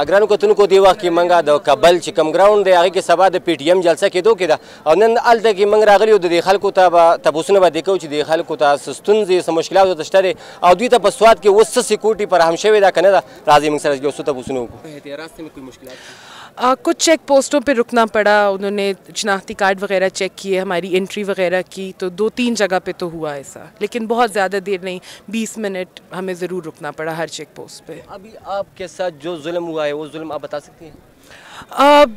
ګرانو کتونکو دې وخت کې موږ د کابل چې کوم ګراونډ دی هغې کې سبا د پی ټي ایم جلسه کېدو کې ده او نن هلته کې موږ راغلي یو د دې خلکو ته به تپوسونه به دې کوو چې دې خلکو ته څه ستونزې څه مشکلات ورته شته دی او دوی ته په سوات کې اوس څه سیکورټي فراهم شوې ده که نه ده راځئ موږ سره یو څه تپوسونه وکړو احتیاطات میں کوئی مشکلات कुछ चेक पोस्टों पे रुकना पड़ा, उन्होंने शनाख्ती कार्ड वगैरह चेक किए, हमारी एंट्री वगैरह की, तो 2-3 जगह पे तो हुआ ऐसा, लेकिन बहुत ज़्यादा देर नहीं, 20 मिनट हमें ज़रूर रुकना पड़ा हर चेक पोस्ट पे। अभी आपके साथ जो जुल्म हुआ है वो जुल्म आप बता सकती हैं?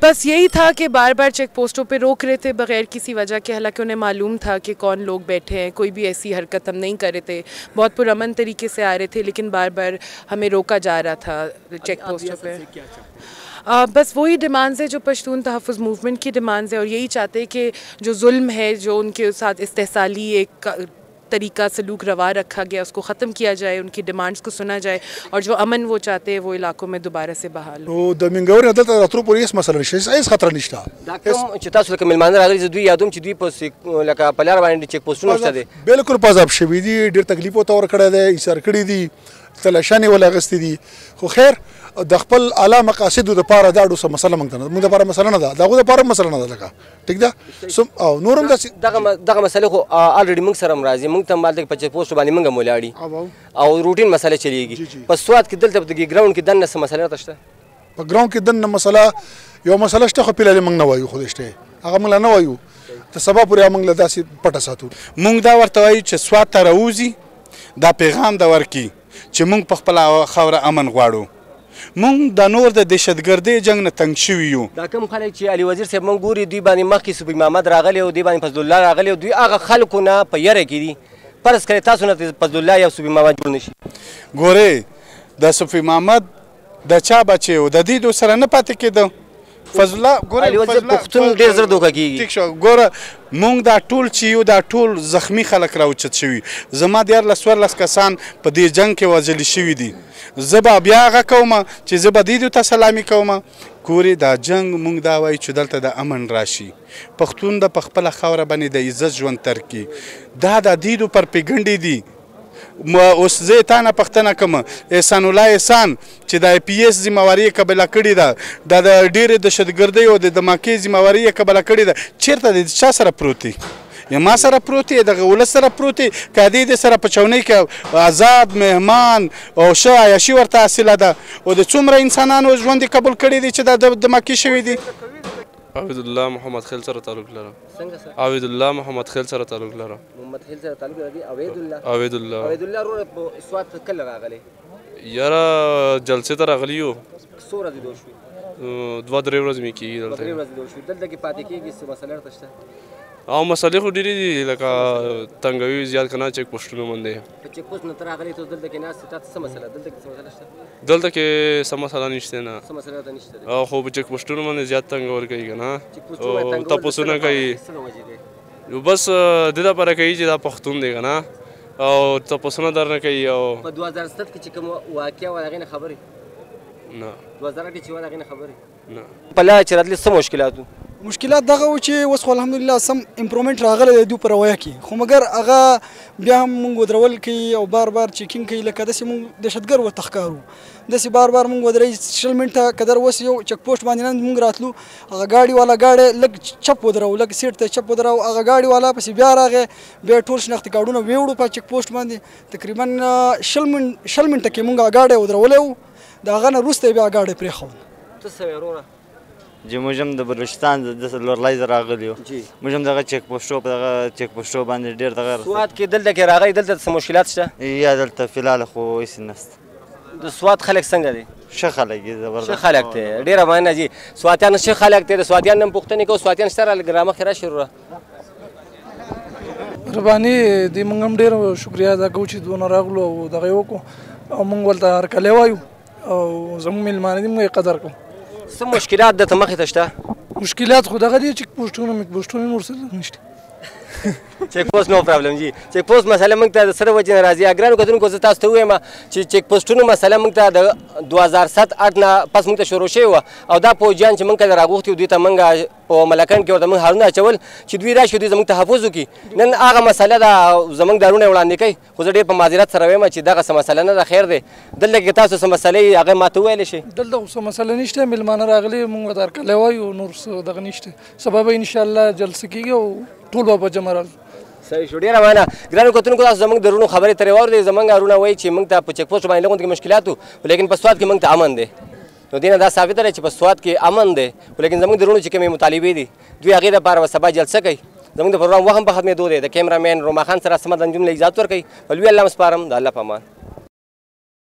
बस यही था कि बार बार चेक पोस्टों पे रोक रहे थे बग़ैर किसी वजह के, हालांकि उन्हें मालूम था कि कौन लोग बैठे हैं, कोई भी ऐसी हरकत हम नहीं कर रहे थे, बहुत पुरअमन तरीके से आ रहे थे, लेकिन बार बार हमें रोका जा रहा था चेक पोस्टों पे। बस वही डिमांड्स है जो पश्तून तहफ़्फ़ुज़ मूवमेंट की डिमांड्स है और यही चाहते हैं कि जो जुल्म है, जो उनके साथ इस्तेहसाली एक तरीका सलूक रवा रखा गया उसको ख़त्म किया जाए, उनकी डिमांड्स को सुना जाए और जो अमन वो चाहते हैं वो इलाकों में दोबारा से बहाल हो। د منګوري عدالت راتلو پورې هیڅ مسله نشته، هیڅ خطر نشته. دا کوم چې تاسو لکه مېلمانه راغلي زه دوی یادوم چې دوی په لکه په لاره باندې چیک پوسټونه شته دي، بالکل پازاب شوي دي، ډېر تکلیف ورته ورکړی دی، ایسار کړي دي، تلاشانې ول اخیستې دي، خو خیر د خپل اعلی مقاصدو دپاره دا ډوسه مسله موږ ته نه، موږ دپاره مسله نه ده، د هغوی دپاره مسله نه ده لکه ټیک ده او نور هم داسې دغه مسلې خو الریډي موږ سره هم راځي، موږ ته هم هلته په چیک پوسټ باندې موږ هم ولاړي او روټین مسله چلیږي. په سوات کې دلته په ګراونډ کې دننه څه مسله راته شته؟ په ګراونډ کې دننه مسله یو مسله شته خو فلحال موږ نه وایو، خو شته هغه موږ نه وایو، تر سبا پورې موږ له داسې پټه ساتو. موږ دا ورته وایو چې سوات ته راوځي دا پیغام دا ورکړي چې موږ په خپله خاوره امن غواړو، موږ د نور د دهشتګردۍ جنګ نه تنګ شوي یو. دا کوم خلک چې علي وزیر صاحب موږ ګوري دوی باندې مخکې صوفي محمد راغلی او دوی باندې فضل الله راغلی او دوی هغه خلکو نه په یره کې دي، فرض کړئ تاسو نه فضل الله یا صوفي محمد جوړ نه شي. ګورې د صوفي محمد د چا بچی و د دې دو سره نه پاتې کېده، فضل الله ګوره پښتون ډېر زر دوکه کېږي. ټیک شو، ګوره مونږ دا ټول چې یو دا ټول زخمی خلک راوچت شوي، زما 14 کسان په دې جنګ کې وژلي شوي دي، زه به بیا هغه کوم چې زه به دې ته سلامي کوم. ګورې دا جنګ مونږ دا وایو چې دلته د امن راشي، پښتون د په خپله خاوره باندې د عزت ژوند تر کړي، دا د دیدو پرپیګنډې دي. اوس زه یې تا نه پوښتنه کوم احسان الله احسان چې د آی پي ایس ذمهواري یې قبله کړې ده، دا د ډېرې دهشتګردۍ او د دماکې ذمهواري یې قبله کړې ده، چېرته دی چا سره پروت دی؟ یا ما سره پروت دی، دغه ولس سره پروت دی، که دې د سره په چونۍ کې آزاد مهمان او ښه عیاشي ورته حاصله ده او د څومره انسانانو ژوند یې قبول کړی دی چې دا دماکې شوي دي. عبید الله محمد خیل سره تعلق لرم. عبید الله محمد خیل سره تعلق لرم. محمد خیل سره تعلق لري. عبید الله عبید الله وروره په سوات کله راغلی؟ یاره جلسې ته راغلی یو. څو ورځې دوه شوې؟ 2-3 ورځې مې کېږي دلته. 2-3 ورځې دوه شوې. دلته کې پاتې کېږي څه مسله ورته شته؟ او مسلې خو ډېرې دي لکه تنګوي زیات که نه چیک پوسټونه باندې. په چیک پوسټ نه ته راغلی ته دلته کې ناست تا ته څه مسله؟ دلته کې څه مسله شته؟ دلته کې څه مسله نشته نه. څه مسله ورته نشته دی؟ او خو په چیک پوسټونو باندې زیات تنګول کوي که نه، او تپوسونه کوي. بس دې دپاره کوي چې دا پښتون دی که نه، او تپوسونه درنه کوي. او په 2007 کې چې کوم واقعه وه هغې نه خبرې؟ نه. 2008 کې چې وه د هغې نه خبرې؟ نه. په لاره چې راتلې څه مشکلات وو؟ مشکلات دغه و چې اوس خو الحمدلله سم امپرومنټ راغلی دی دوی په رویه کې، خو مګر هغه بیا هم مونږ ودرول کوي او بار بار چیکینګ کوي، لکه داسې مونږ دهشتګر ورته ښکارو، داسې بار بار مونږ ودرئ 20 منټه که در اوس یو چک پوسټ باندې نن مونږ راتلو، هغه ګاډي والا ګاډی لږ چپ ودرو، لږ سیټ ته چپ ودرو، هغه ګاډي والا پسې بیا راغی، بیا ټول شناختي کارډونه ویوړو په چک پوسټ باندې، تقریبا 20 منټه کې مونږ هغه ګاډی ودرولی و، د هغه نه وروسته یې بیا ګاډی پرېښود. ته څه وایې وروره؟ جی موږ هم د بلوچستان د لورلای زه راغلي یو، موږ هم دغه چیک پوسټو په دغه چیک پوسټو باندې ډېر دغه سوات کې دلته کې راغلی، دلته څه مشکلات شته؟ یا دلته فلحال خو هېڅ نشته. د سوات خلک څنګه دي؟ ښه خلک دي، زبردست ښه خلک دی، ډېره مننه جي. سواتیان ښه خلک دی، د سواتیان نه هم پوښتنې کوو. سواتیان شته را رامخکې راشي وروره؟ مهرباني دې موږ هم ډېر شکریا ادا کوو چې دونه راغلو او دغه یې وکړو او موږ ورته هرکلی وایو او زموږ مېلمانه دي موږ یې قدر کوو. څه مشکلات درته مخې ته شته؟ مشکلات خو دغه دي چې پوسټونه مې پوسټونه نور څه نشته. چیک پوسټ نو پرابلم جی چیک پوسټ مسله موږ ته د سره وجې نه راځي ګرانو کتونکو زه تاسو ته ووایم چې چیک پوسټونو مسله موږ ته د 2007-8 نه پس موږ ته شروع شوې وه او دا پوځیان چې موږ ته راغوښتي وو دوی ته موږ په ملکنډ کې ورته موږ هارونه اچول چې دوی راشي دوی زموږ تحفظ وکړي نن هغه مسله ده زموږ دارونه وړاندې کوي خو زه ډېر په معذرت سره وایم چې دغه څه مسله نه ده خیر دی دلته کې تاسو څه مسلې هغه ما ته وویلی شي دلته خو څه مسله نشته میلمانه راغلي موږ ورته هرکلی وایو نور څه دغه نشته سبا به انشاءالله جلسه کېږي او ټول به په جمع راځو صحیح شو ډېره مننه ګرانو کتونکو تاسو زموږ د وروڼو خبرې ترې واورئ زموږ وروڼه وایي چې موږ ته په چیک پوسټ باندې لږ مشکلات وو لیکن په سوات کې موږ ته امن دی نو دې نه دا ثابته ده چې په سوات کې امن دی لیکن زموږ د وروڼو چې کومې مطالبې دي دوی هغې دپاره به سبا جلسه کوي زموږ د پروګرام وخت هم په ختمېدو دی د کیمرامین روما خان سره سمد انجم له اجازت ورکوي په لوی الله مسپارم د الله په امان